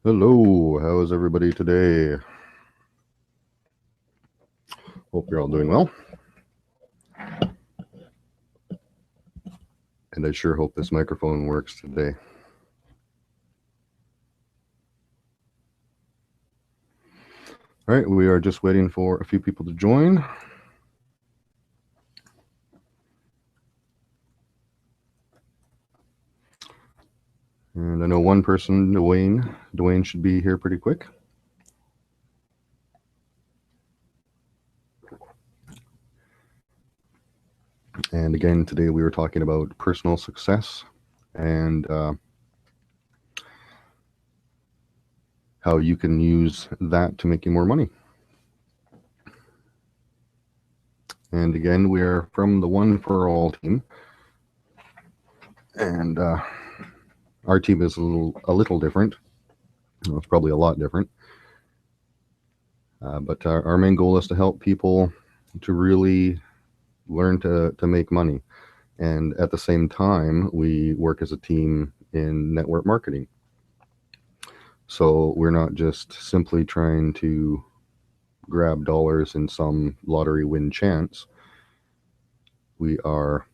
Hello, how is everybody today? Hope you're all doing well. And I sure hope this microphone works today. All right, we are just waiting for a few people to join. And I know one person, Dwayne should be here pretty quick. And again, today we were talking about personal success and how you can use that to make you more money. And again, we are from the One for All team. And our team is a little different. Well, it's probably a lot different. But our main goal is to help people to really learn to make money. And at the same time, we work as a team in network marketing. So we're not just simply trying to grab dollars in some lottery win chance. We are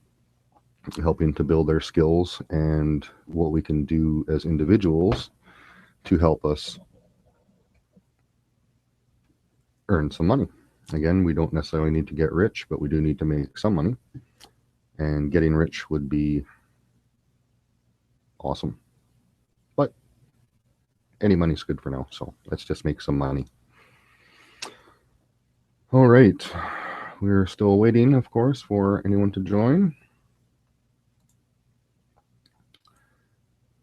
helping to build their skills and what we can do as individuals to help us earn some money. Again, we don't necessarily need to get rich, but we do need to make some money. And getting rich would be awesome. But any money's good for now, so let's just make some money. All right. We're still waiting, of course, for anyone to join.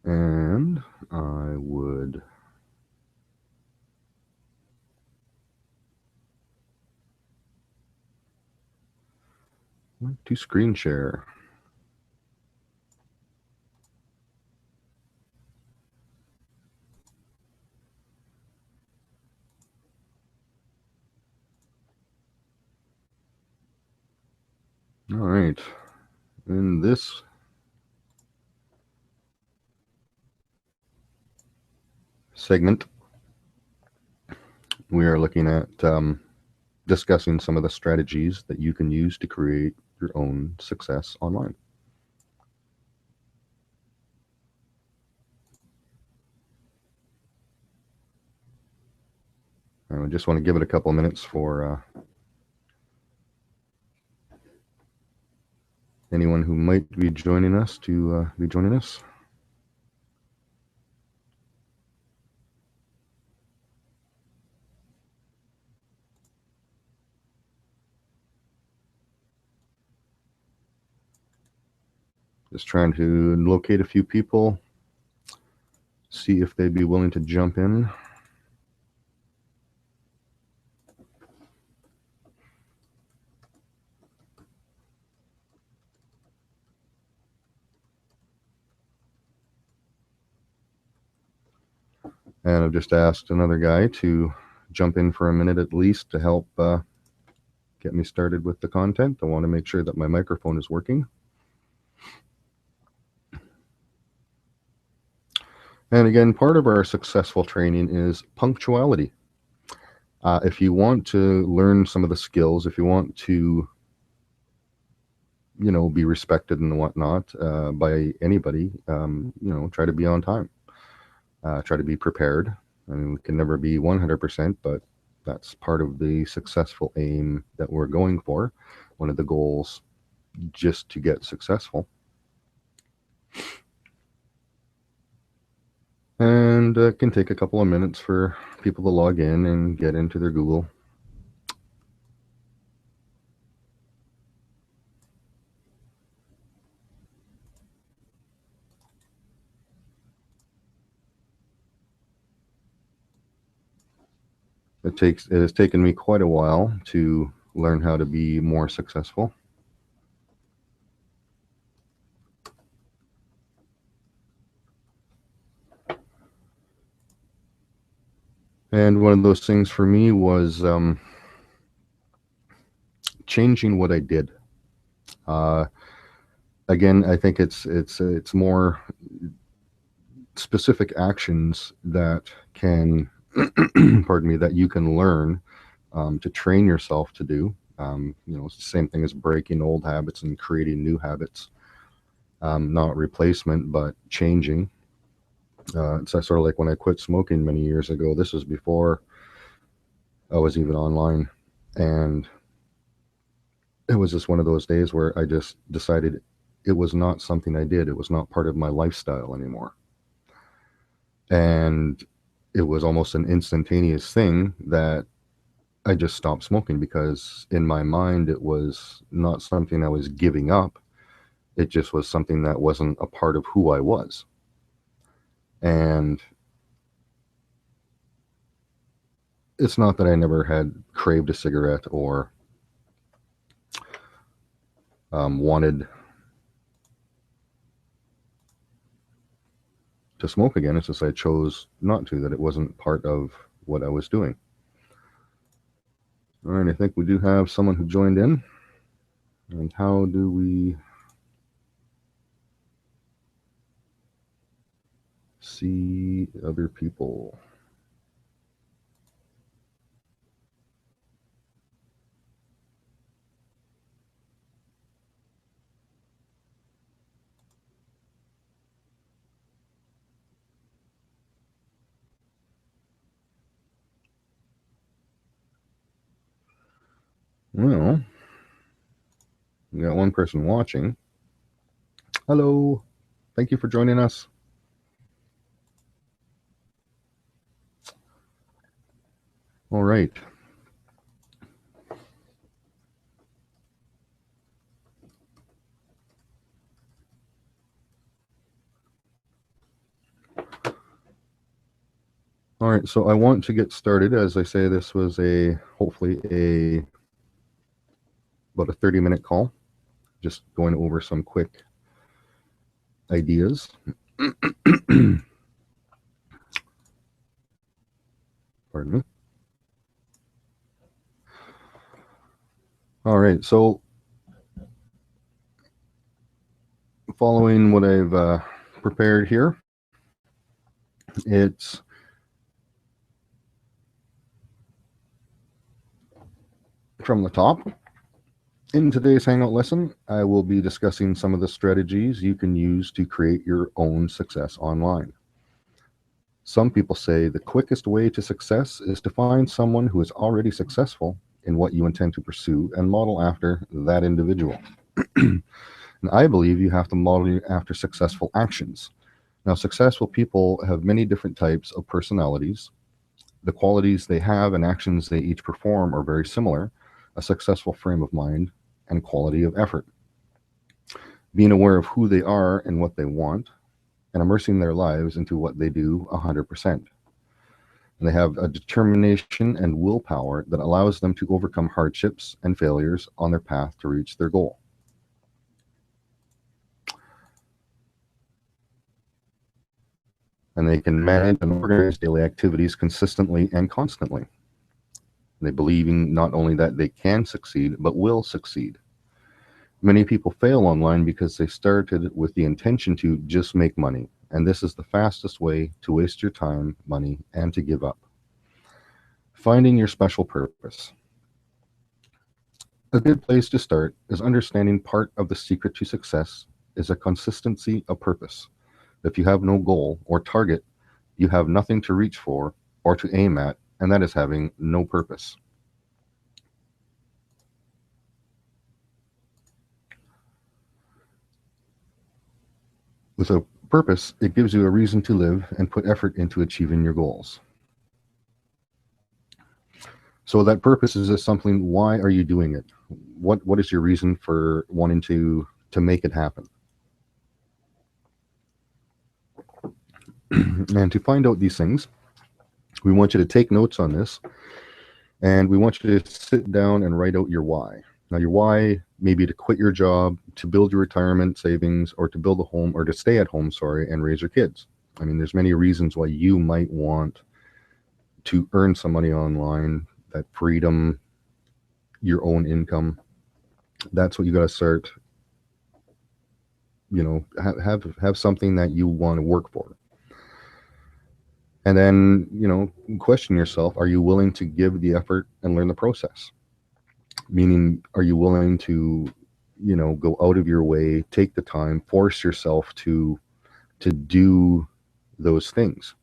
And I would like to screen share. All right. In this segment, we are looking at discussing some of the strategies that you can use to create your own success online. I just want to give it a couple of minutes for anyone who might be joining us to be joining us. Just trying to locate a few people, see if they'd be willing to jump in. And I've just asked another guy to jump in for a minute at least to help get me started with the content. I want to make sure that my microphone is working. And again, part of our successful training is punctuality. If you want to learn some of the skills, if you want to, be respected and whatnot by anybody, try to be on time. Try to be prepared. I mean, we can never be 100%, but that's part of the successful aim that we're going for. One of the goals, just to get successful. And it can take a couple of minutes for people to log in and get into their Google. It has taken me quite a while to learn how to be more successful. And one of those things for me was changing what I did. again, I think it's more specific actions that can, pardon me, that you can learn to train yourself to do. It's the same thing as breaking old habits and creating new habits, not replacement, but changing. It's sort of like when I quit smoking many years ago. This was before I was even online. And it was just one of those days where I just decided it was not something I did. It was not part of my lifestyle anymore. And it was almost an instantaneous thing that I just stopped smoking, because in my mind, it was not something I was giving up. It just was something that wasn't a part of who I was. And it's not that I never had craved a cigarette or wanted to smoke again. It's just I chose not to, that it wasn't part of what I was doing. All right, I think we do have someone who joined in. And how do we see other people? Well, we got one person watching. Hello. Thank you for joining us. All right. All right, so I want to get started. As I say, this was hopefully about a 30-minute call, just going over some quick ideas. Pardon me. All right, so following what I've prepared here, it's from the top. In today's Hangout lesson, I will be discussing some of the strategies you can use to create your own success online. Some people say the quickest way to success is to find someone who is already successful in what you intend to pursue and model after that individual. And I believe you have to model after successful actions. Now, successful people have many different types of personalities. The qualities they have and actions they each perform are very similar: a successful frame of mind and quality of effort. Being aware of who they are and what they want, and immersing their lives into what they do 100%. And they have a determination and willpower that allows them to overcome hardships and failures on their path to reach their goal. And they can manage and organize daily activities consistently and constantly. They believe in not only that they can succeed, but will succeed. Many people fail online because they started with the intention to just make money, and this is the fastest way to waste your time, money, and to give up. Finding your special purpose. A good place to start is understanding part of the secret to success is a consistency of purpose. If you have no goal or target, you have nothing to reach for or to aim at, and that is having no purpose. With a purpose, it gives you a reason to live and put effort into achieving your goals. So that purpose is just something. Why are you doing it? What is your reason for wanting to make it happen? And to find out these things, we want you to take notes on this, and we want you to sit down and write out your why. Now, your why may be to quit your job, to build your retirement savings, or to build a home, or to stay at home, and raise your kids. I mean, there's many reasons why you might want to earn some money online, that freedom, your own income. That's what you got to start have something that you want to work for. And then, question yourself, are you willing to give the effort and learn the process? Meaning, are you willing to, go out of your way, take the time, force yourself to do those things?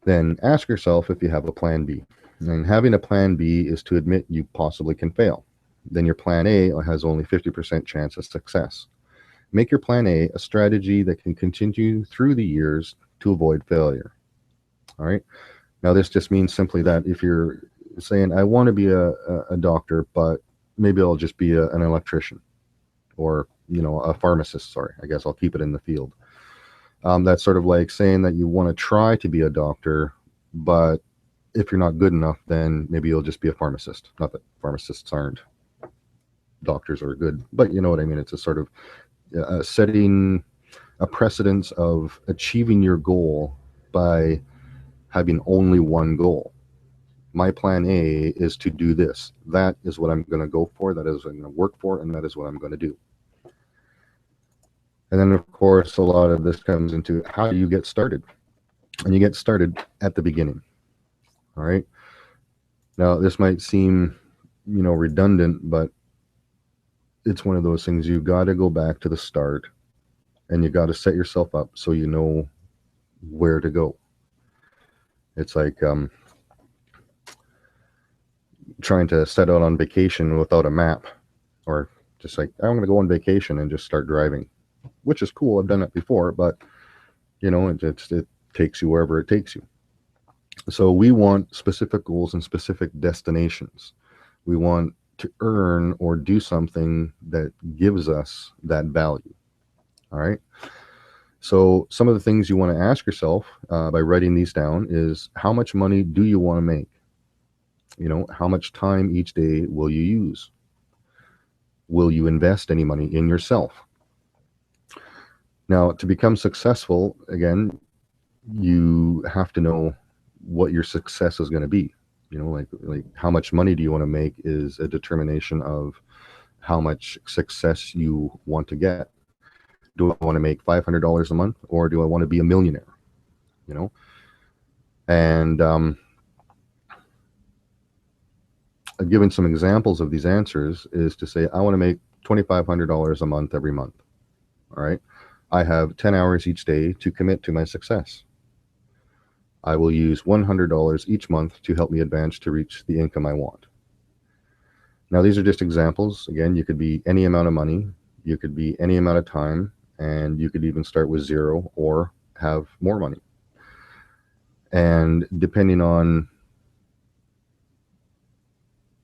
Then ask yourself if you have a plan B. And having a plan B is to admit you possibly can fail. Then your plan A has only 50% chance of success. Make your plan A strategy that can continue through the years to avoid failure. All right. Now, this just means simply that if you're saying, I want to be a doctor, but maybe I'll just be an electrician or, a pharmacist. Sorry, I guess I'll keep it in the field. That's sort of like saying that you want to try to be a doctor, but if you're not good enough, then maybe you'll just be a pharmacist. Not that pharmacists aren't doctors are good, but you know what I mean. It's a sort of setting a precedence of achieving your goal by having only one goal. My plan A is to do this. That is what I'm going to go for. That is what I'm going to work for, and that is what I'm going to do. And then, of course, a lot of this comes into how do you get started? And you get started at the beginning. All right. Now, this might seem, redundant, but it's one of those things you got to go back to the start and you got to set yourself up so you know where to go. It's like trying to set out on vacation without a map, or just like, I'm going to go on vacation and just start driving, which is cool. I've done it before, but it takes you wherever it takes you. So we want specific goals and specific destinations. We want to earn or do something that gives us that value. All right. So some of the things you want to ask yourself by writing these down is, how much money do you want to make? How much time each day will you use? Will you invest any money in yourself? Now, to become successful, again, you have to know what your success is going to be. Like how much money do you want to make is a determination of how much success you want to get. Do I want to make $500 a month, or do I want to be a millionaire? And I've given some examples of these answers is to say, I want to make $2,500 a month every month. All right. I have 10 hours each day to commit to my success. I will use $100 each month to help me advance to reach the income I want. Now, these are just examples. Again, you could be any amount of money, you could be any amount of time, and you could even start with zero or have more money. And depending on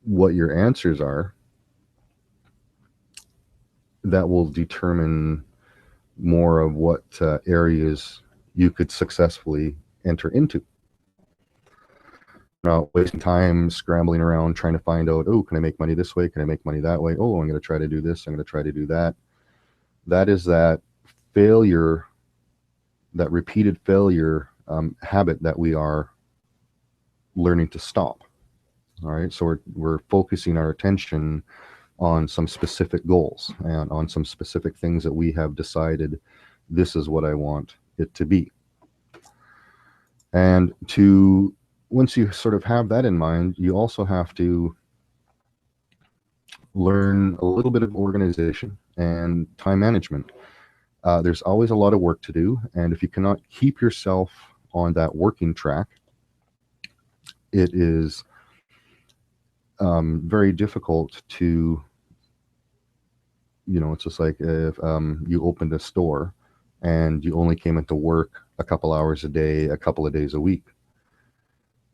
what your answers are, that will determine more of what areas you could successfully enter into. Not wasting time scrambling around trying to find out, oh, can I make money this way? Can I make money that way? Oh, I'm going to try to do this. I'm going to try to do that. That is that failure, that repeated failure habit that we are learning to stop. All right. So we're focusing our attention on some specific goals and on some specific things that we have decided this is what I want it to be. And once you sort of have that in mind, you also have to learn a little bit of organization and time management. There's always a lot of work to do. And if you cannot keep yourself on that working track, it is very difficult to, it's just like if you opened a store and you only came into work a couple hours a day, a couple of days a week.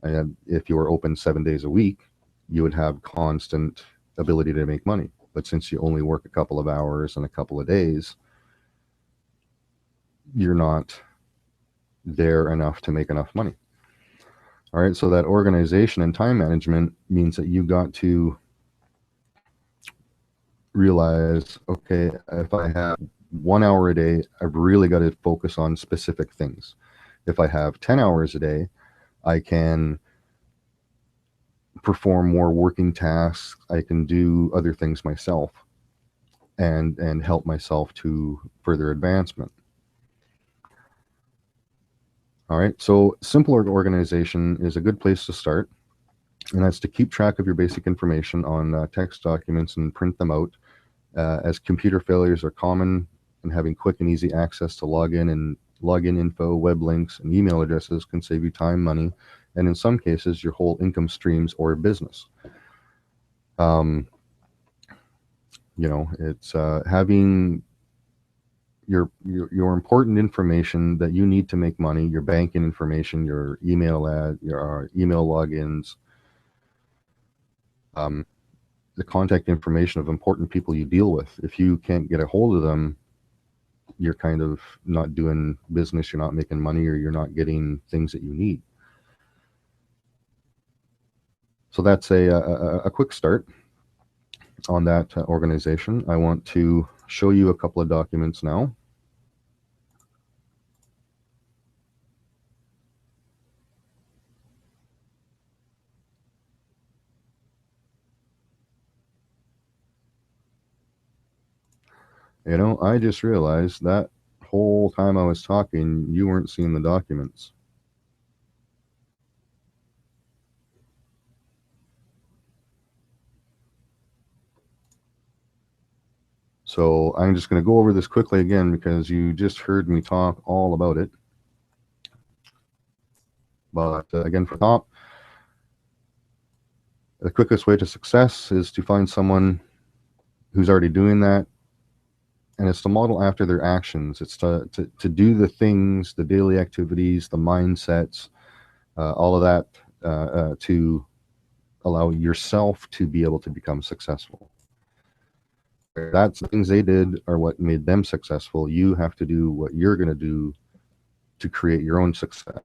And if you were open 7 days a week, you would have constant ability to make money. But since you only work a couple of hours and a couple of days, you're not there enough to make enough money. All right. So that organization and time management means that you got to realize, okay, if I have 1 hour a day, I've really got to focus on specific things. If I have 10 hours a day, I can perform more working tasks. I can do other things myself. and help myself to further advancement. All right, so simple organization is a good place to start, and that's to keep track of your basic information on text documents and print them out, as computer failures are common, and having quick and easy access to login info, web links, and email addresses can save you time, money, and in some cases, your whole income streams or business. Um, it's having your important information that you need to make money, your banking information, your your email logins, um, the contact information of important people you deal with. If you can't get a hold of them, you're kind of not doing business, you're not making money, or you're not getting things that you need. So that's a quick start on that organization. I want to show you a couple of documents now. I just realized that whole time I was talking, you weren't seeing the documents. So I'm just going to go over this quickly again because you just heard me talk all about it. But again, for top, the quickest way to success is to find someone who's already doing that, and it's to model after their actions. It's to do the things, the daily activities, the mindsets, all of that, to allow yourself to be able to become successful. That's the things they did are what made them successful. You have to do what you're going to do to create your own success.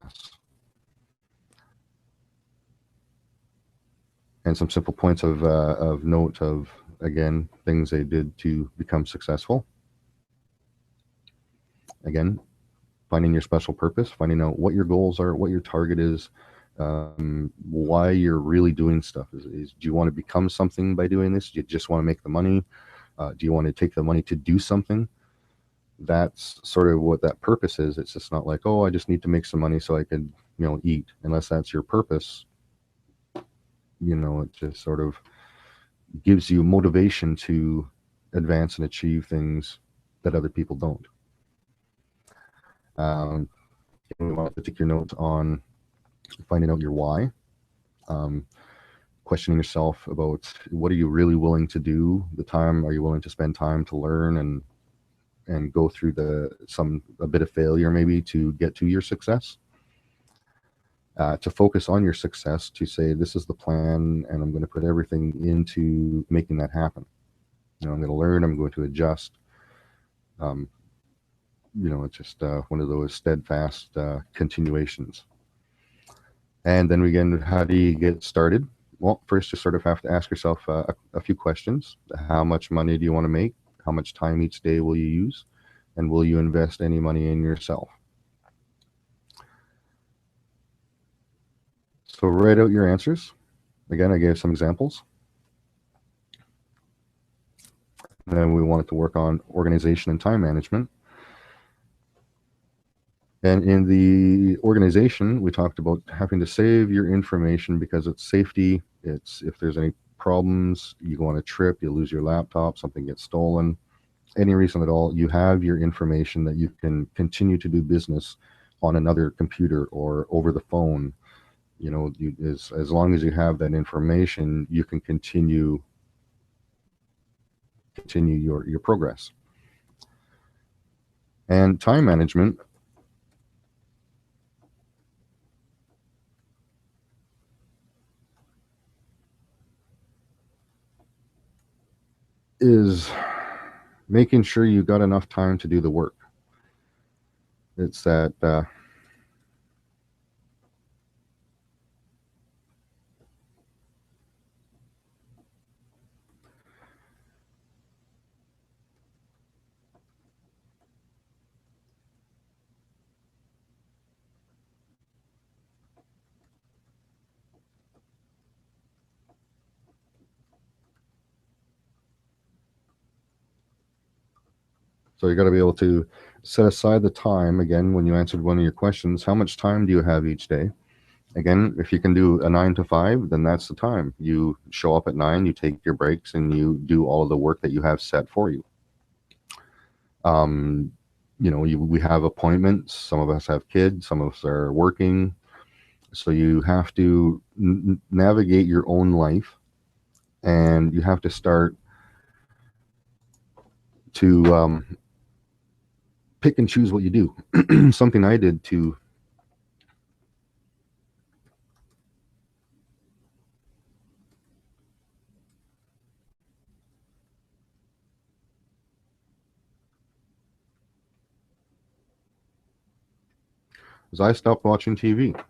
And some simple points of note of, again, things they did to become successful. Again, finding your special purpose, finding out what your goals are, what your target is, why you're really doing stuff. Do you want to become something by doing this? Do you just want to make the money? Do you want to take the money to do something? That's sort of what that purpose is. It's just not like, oh, I just need to make some money so I could, eat. Unless that's your purpose, it just sort of gives you motivation to advance and achieve things that other people don't. We want to take your notes on finding out your why, questioning yourself about what are you really willing to do, the time are you willing to spend time to learn and go through a bit of failure maybe to get to your success. To focus on your success, to say this is the plan and I'm going to put everything into making that happen. I'm going to learn, I'm going to adjust. It's just one of those steadfast continuations. And then again, how do you get started? Well, first you sort of have to ask yourself a few questions. How much money do you want to make? How much time each day will you use? And will you invest any money in yourself? So write out your answers. Again, I gave some examples. And then we wanted to work on organization and time management. And in the organization, we talked about having to save your information because it's safety. It's if there's any problems, you go on a trip, you lose your laptop, something gets stolen, any reason at all, you have your information that you can continue to do business on another computer or over the phone. As long as you have that information, you can continue your progress. And time management is making sure you got enough time to do the work. It's that So you got to be able to set aside the time. Again, when you answered one of your questions, how much time do you have each day? Again, if you can do a 9 to 5, then that's the time. You show up at 9, you take your breaks, and you do all of the work that you have set for you. Um, we have appointments. Some of us have kids, some of us are working. So you have to navigate your own life, and you have to start to pick and choose what you do. Something I did to is I stopped watching TV.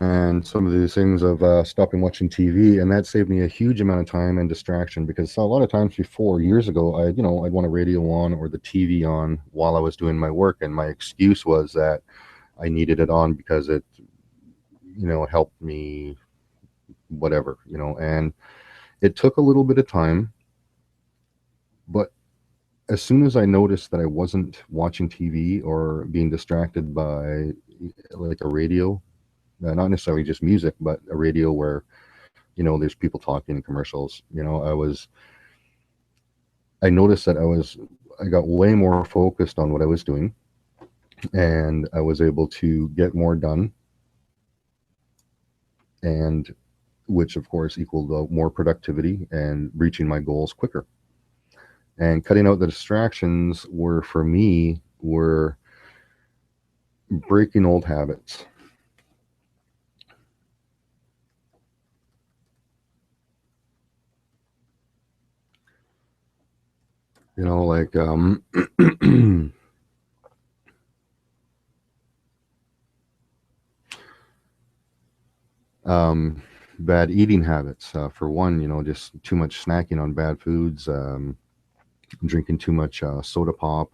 And some of these things of stopping watching TV, and that saved me a huge amount of time and distraction, because a lot of times before, years ago, I'd want a radio on or the TV on while I was doing my work, and my excuse was that I needed it on because it helped me, whatever, and it took a little bit of time, but as soon as I noticed that I wasn't watching TV or being distracted by like a radio, not necessarily just music, but a radio where there's people talking in commercials. I noticed that I got way more focused on what I was doing, and I was able to get more done, and which of course equaled more productivity and reaching my goals quicker. And cutting out the distractions for me, were breaking old habits. Like bad eating habits. For one, just too much snacking on bad foods, drinking too much soda pop,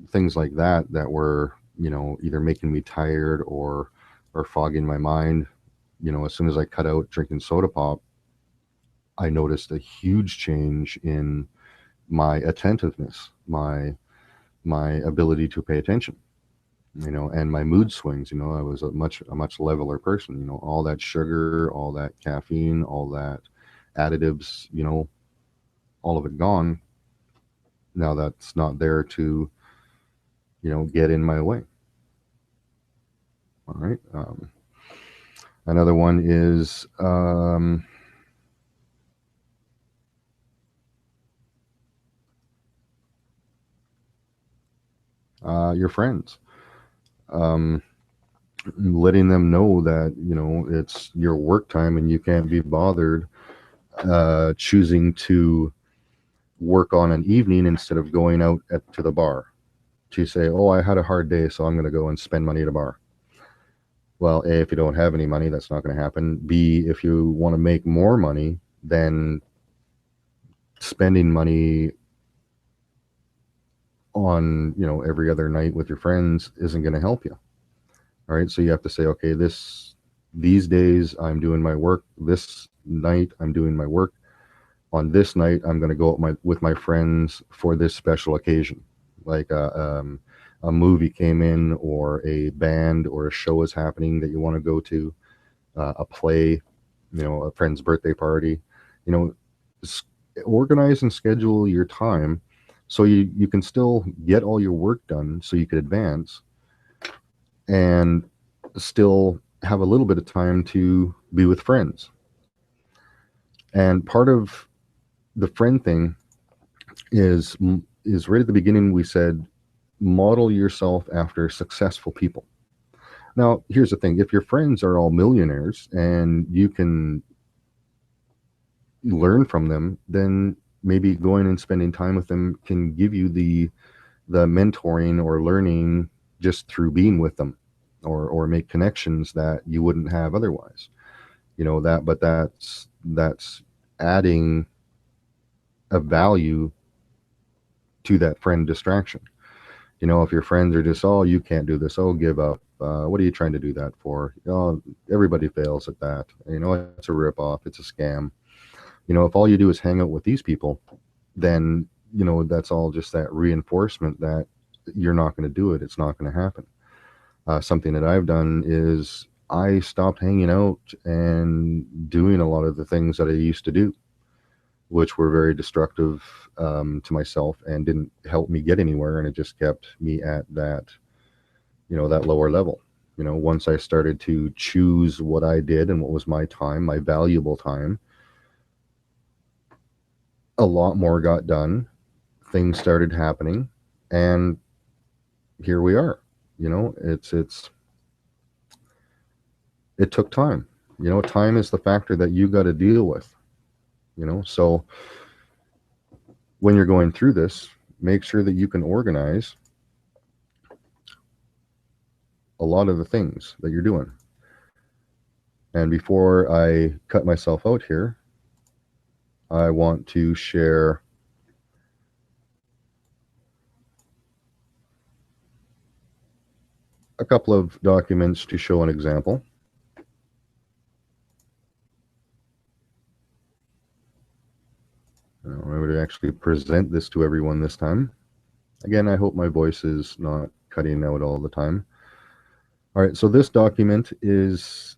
things like that were either making me tired or fogging my mind. As soon as I cut out drinking soda pop, I noticed a huge change in my attentiveness, my ability to pay attention, and my mood swings. I was a much leveler person. All that sugar, all that caffeine, all that additives, all of it gone. Now that's not there to get in my way. All right. Another one is your friends. Um, Letting them know that it's your work time and you can't be bothered choosing to work on an evening instead of going out to the bar, to say, oh, I had a hard day, so I'm going to go and spend money at a bar. Well, A, if you don't have any money, that's not going to happen. B, if you want to make more money, then spending money on every other night with your friends isn't going to help you. All right, so you have to say, okay, these days I'm doing my work, this night I'm doing my work, on this night I'm going to go out with my friends for this special occasion, like a movie came in, or a band or a show is happening that you want to go to, a play, a friend's birthday party. you know Organize and schedule your time so you can still get all your work done, so you could advance and still have a little bit of time to be with friends. And part of the friend thing is right at the beginning. We said model yourself after successful people. Now, here's the thing: if your friends are all millionaires and you can learn from them, then maybe going and spending time with them can give you the mentoring or learning just through being with them, or make connections that you wouldn't have otherwise. but that's adding a value to that friend distraction. If your friends are just, oh, you can't do this, oh, give up. What are you trying to do that for? Oh, everybody fails at that. It's a ripoff. It's a scam. If all you do is hang out with these people, then, that's all just that reinforcement that you're not going to do it. It's not going to happen. Something that I've done is I stopped hanging out and doing a lot of the things that I used to do, which were very destructive to myself and didn't help me get anywhere. And it just kept me at that lower level. Once I started to choose what I did and what was my time, my valuable time, a lot more got done. Things started happening, and here we are. It took time. Time is the factor that you got to deal with. So when you're going through this, make sure that you can organize a lot of the things that you're doing. And before I cut myself out here, I want to share a couple of documents to show an example. I would actually present this to everyone this time. Again, I hope my voice is not cutting out all the time. All right, so this document is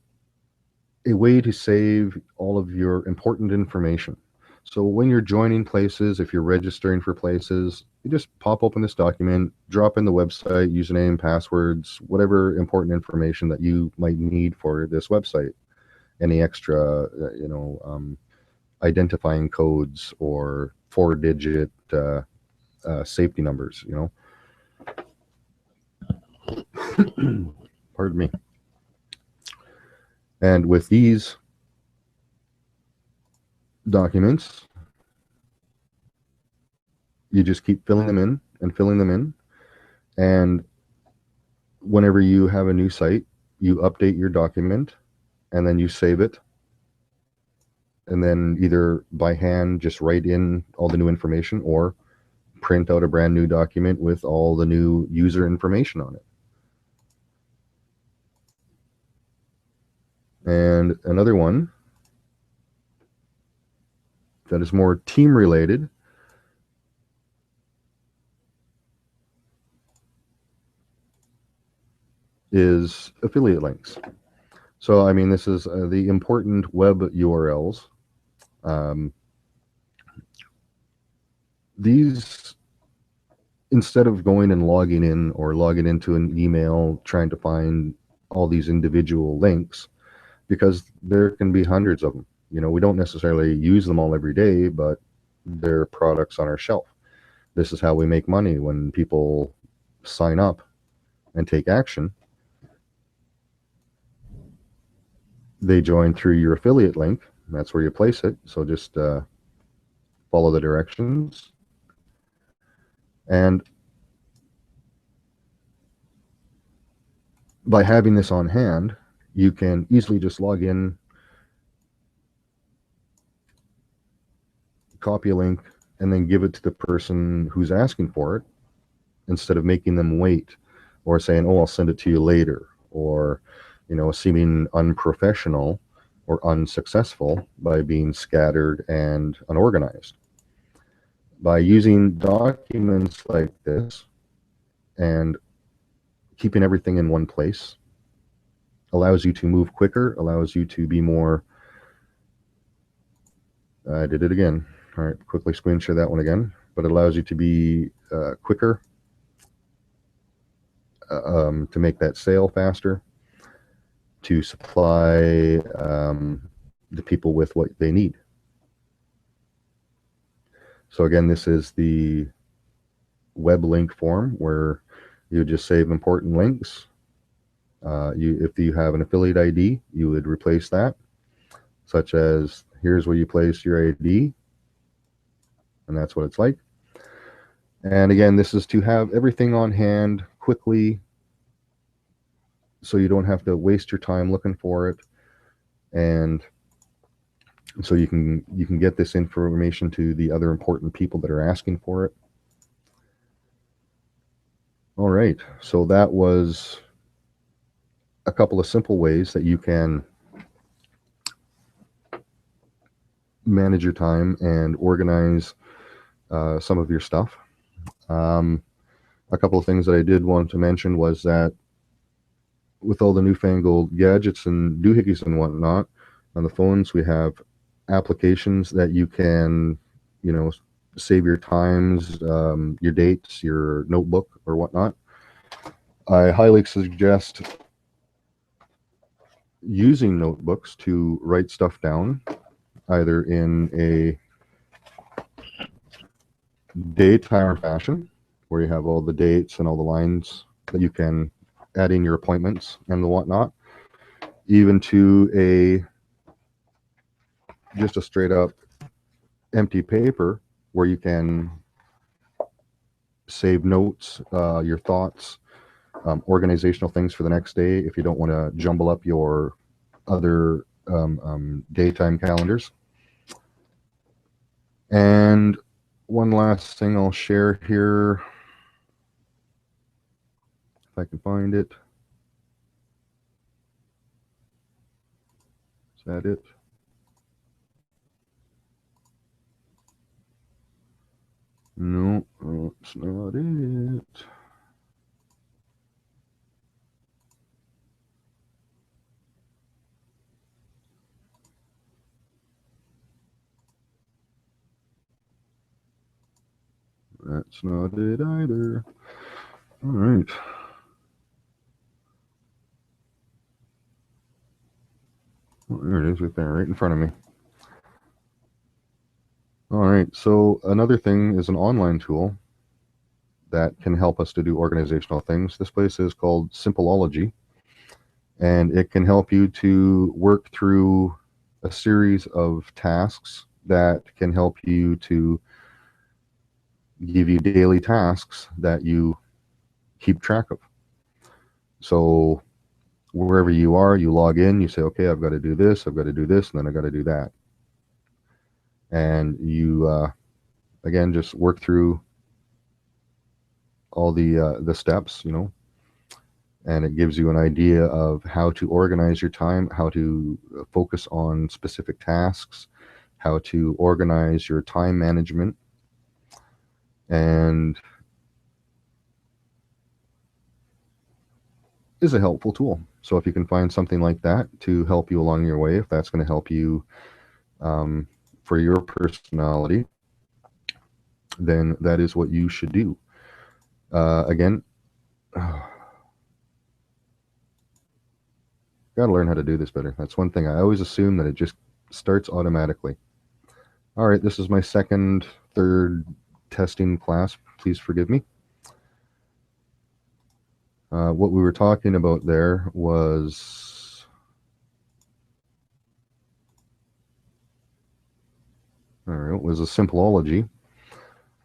a way to save all of your important information. So when you're joining places, if you're registering for places, you just pop open this document, drop in the website, username, passwords, whatever important information that you might need for this website. Any extra, identifying codes or 4-digit safety numbers, Pardon me. And with these documents, you just keep filling them in and filling them in. And whenever you have a new site, you update your document and then you save it. And then either by hand, just write in all the new information or print out a brand new document with all the new user information on it. And another one that is more team related is affiliate links. So, this is the important web URLs. These, instead of going and logging in or logging into an email, trying to find all these individual links, because there can be hundreds of them. We don't necessarily use them all every day, but they're products on our shelf. This is how we make money. When people sign up and take action, they join through your affiliate link. That's where you place it. So just follow the directions. And by having this on hand, you can easily just log in, copy a link, and then give it to the person who's asking for it, instead of making them wait or saying, oh, I'll send it to you later, or seeming unprofessional or unsuccessful by being scattered and unorganized. By using documents like this and keeping everything in one place allows you to move quicker, allows you to be more, I did it again. All right, quickly screen share that one again, but it allows you to be quicker, to make that sale faster, to supply the people with what they need. So again, this is the web link form where you just save important links. If you have an affiliate ID, you would replace that, such as here's where you place your ID, and that's what it's like. And again, this is to have everything on hand quickly, so you don't have to waste your time looking for it. And so you can get this information to the other important people that are asking for it. All right, so that was a couple of simple ways that you can manage your time and organize some of your stuff. A couple of things that I did want to mention was that with all the newfangled gadgets and doohickeys and whatnot on the phones, we have applications that you can, you know, save your times, your dates, your notebook, or whatnot. I highly suggest using notebooks to write stuff down, either in a day-timer fashion, where you have all the dates and all the lines that you can add in your appointments and the whatnot, even to a just a straight up empty paper where you can save notes, your thoughts, organizational things for the next day if you don't want to jumble up your other daytime calendars. And one last thing I'll share here, if I can find it. Is that it? No, that's not it. That's not it either. All right. Oh, there it is right there, right in front of me. All right. So another thing is an online tool that can help us to do organizational things. This place is called Simpleology, and it can help you to work through a series of tasks that can help you to give you daily tasks that you keep track of. So wherever you are, you log in, you say, okay, I've got to do this, I've got to do this, and then I've got to do that. And you, again, just work through all the steps, you know, and it gives you an idea of how to organize your time, how to focus on specific tasks, how to organize your time management, and is a helpful tool. So if you can find something like that to help you along your way, if that's going to help you for your personality, then that is what you should do. Again, got to learn how to do this better. That's one thing. I always assume that it just starts automatically. All right, this is my third testing class. Please forgive me. What we were talking about there was a Simpleology,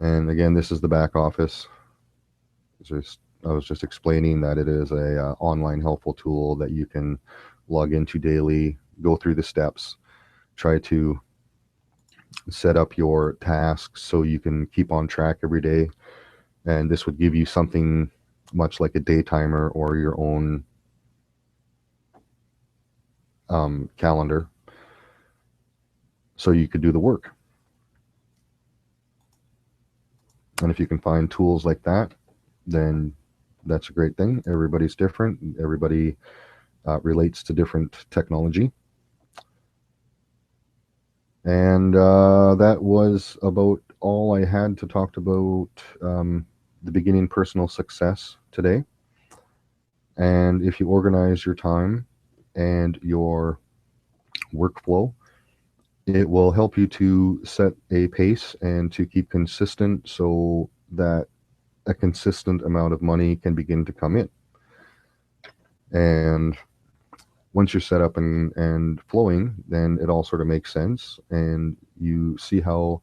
and again, this is the back office. I was just explaining that it is a online helpful tool that you can log into daily, go through the steps, try to set up your tasks so you can keep on track every day, and this would give you something much like a day timer or your own calendar, so you could do the work. And if you can find tools like that, then that's a great thing. Everybody's different. Everybody relates to different technology. And that was about all I had to talk about the beginning personal success today. And if you organize your time and your workflow, it will help you to set a pace and to keep consistent so that a consistent amount of money can begin to come in. And once you're set up and flowing, then it all sort of makes sense. And you see how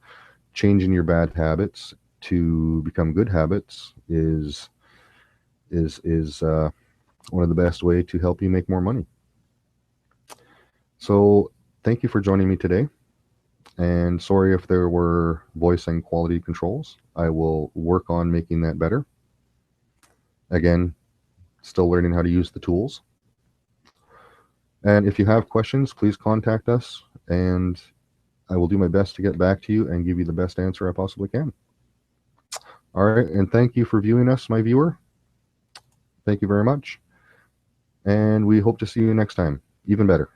changing your bad habits to become good habits is one of the best way to help you make more money. So thank you for joining me today. And sorry if there were voice and quality controls. I will work on making that better. Again, still learning how to use the tools. And if you have questions, please contact us, and I will do my best to get back to you and give you the best answer I possibly can. All right, and thank you for viewing us, my viewer. Thank you very much. And we hope to see you next time, even better.